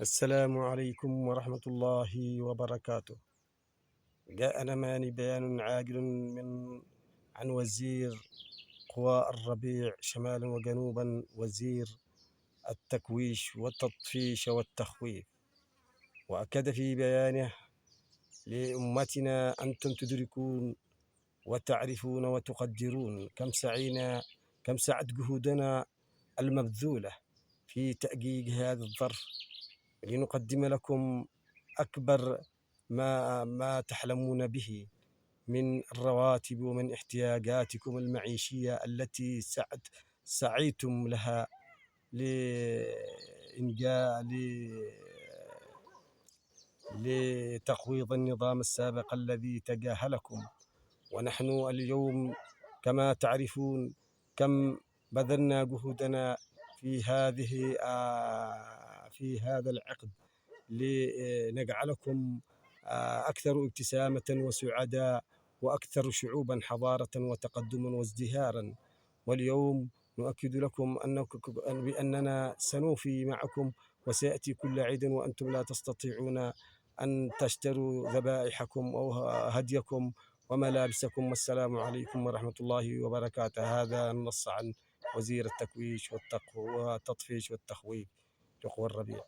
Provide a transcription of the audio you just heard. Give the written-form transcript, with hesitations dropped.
السلام عليكم ورحمة الله وبركاته. جاءنا بيان عاجل عن وزير قوى الربيع شمالا وجنوبا، وزير التكويش والتطفيش والتخويف. وأكد في بيانه لأمتنا: أنتم تدركون وتعرفون وتقدرون كم سعت جهودنا المبذولة في تأجيج هذا الظرف، لنقدم لكم أكبر ما تحلمون به من الرواتب ومن احتياجاتكم المعيشية التي سعيتم لها لإنجاء لتقويض النظام السابق الذي تجاهلكم. ونحن اليوم كما تعرفون كم بذلنا جهودنا في هذا العقد لنجعلكم أكثر ابتسامة وسعداء، وأكثر شعوبا حضارة وتقدما وازدهارا. واليوم نؤكد لكم بأننا سنوفي معكم، وسيأتي كل عيد وأنتم لا تستطيعون أن تشتروا ذبائحكم أو هديكم وملابسكم. والسلام عليكم ورحمة الله وبركاته. هذا النص عن وزير التكويش والتطفيش والتخويف لقوى الربيع.